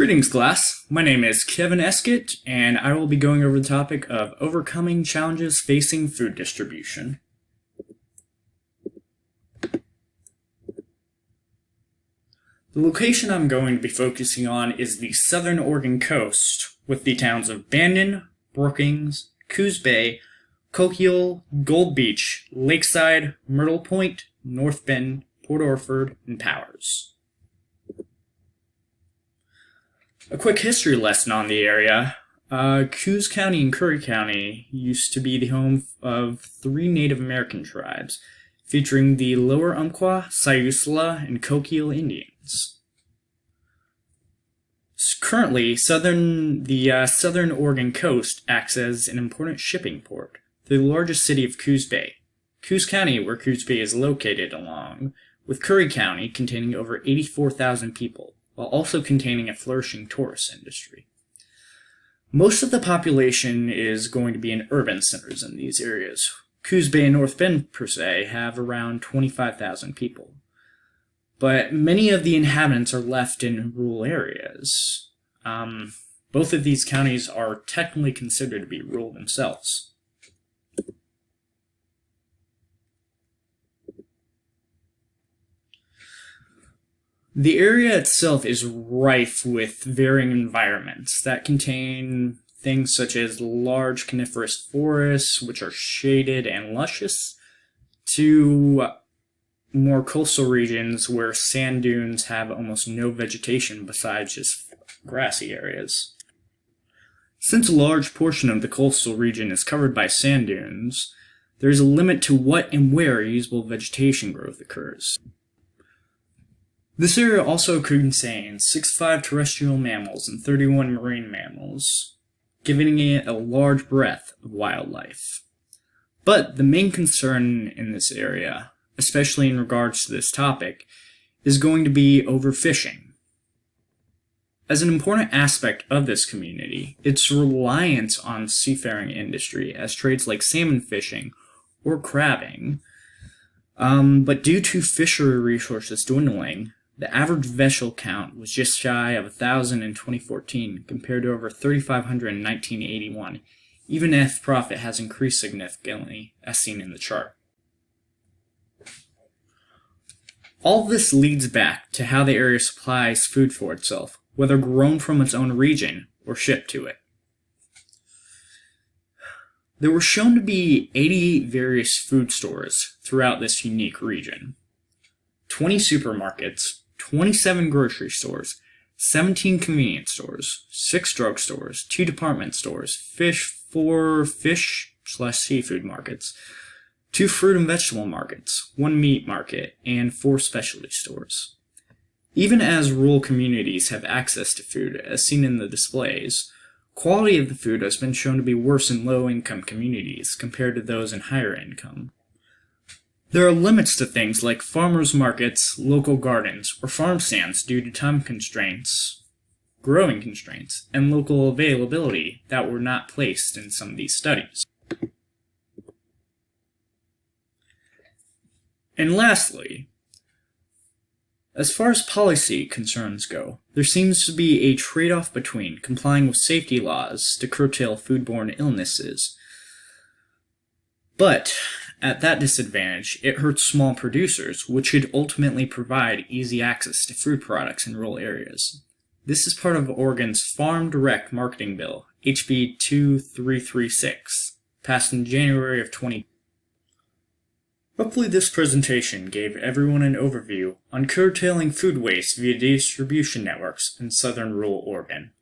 Greetings, class. My name is Kevin Eskett, and I will be going over the topic of overcoming challenges facing food distribution. The location I'm going to be focusing on is the southern Oregon coast, with the towns of Bandon, Brookings, Coos Bay, Coquille, Gold Beach, Lakeside, Myrtle Point, North Bend, Port Orford, and Powers. A quick history lesson on the area. Coos County and Curry County used to be the home of 3 Native American tribes, featuring the Lower Umpqua, Siuslaw, and Coquille Indians. Currently, the southern Oregon coast acts as an important shipping port, the largest city of Coos Bay. Coos County, where Coos Bay is located, along with Curry County, containing over 84,000 people, while also containing a flourishing tourist industry. Most of the population is going to be in urban centers in these areas. Coos Bay and North Bend, per se, have around 25,000 people. But many of the inhabitants are left in rural areas. Both of these counties are technically considered to be rural themselves. The area itself is rife with varying environments that contain things such as large coniferous forests, which are shaded and luscious, to more coastal regions where sand dunes have almost no vegetation besides just grassy areas. Since a large portion of the coastal region is covered by sand dunes, there is a limit to what and where usable vegetation growth occurs. This area also contains 65 terrestrial mammals and 31 marine mammals, giving it a large breadth of wildlife. But the main concern in this area, especially in regards to this topic, is going to be overfishing. As an important aspect of this community, its reliance on seafaring industry as trades like salmon fishing or crabbing, but due to fishery resources dwindling, the average vessel count was just shy of 1,000 in 2014 compared to over 3,500 in 1981, even if profit has increased significantly, as seen in the chart. All this leads back to how the area supplies food for itself, whether grown from its own region or shipped to it. There were shown to be 88 various food stores throughout this unique region, 20 supermarkets, 27 grocery stores, 17 convenience stores, 6 drugstores, 2 department stores, 4 fish/seafood markets, 2 fruit and vegetable markets, 1 meat market, and 4 specialty stores. Even as rural communities have access to food, as seen in the displays, quality of the food has been shown to be worse in low-income communities compared to those in higher income. There are limits to things like farmers markets, local gardens, or farm stands due to time constraints, growing constraints, and local availability that were not placed in some of these studies. And lastly, as far as policy concerns go, there seems to be a trade-off between complying with safety laws to curtail foodborne illnesses, but at that disadvantage, it hurts small producers, which should ultimately provide easy access to food products in rural areas. This is part of Oregon's Farm Direct Marketing Bill, HB 2336, passed in January of 2020. Hopefully this presentation gave everyone an overview on curtailing food waste via distribution networks in southern rural Oregon.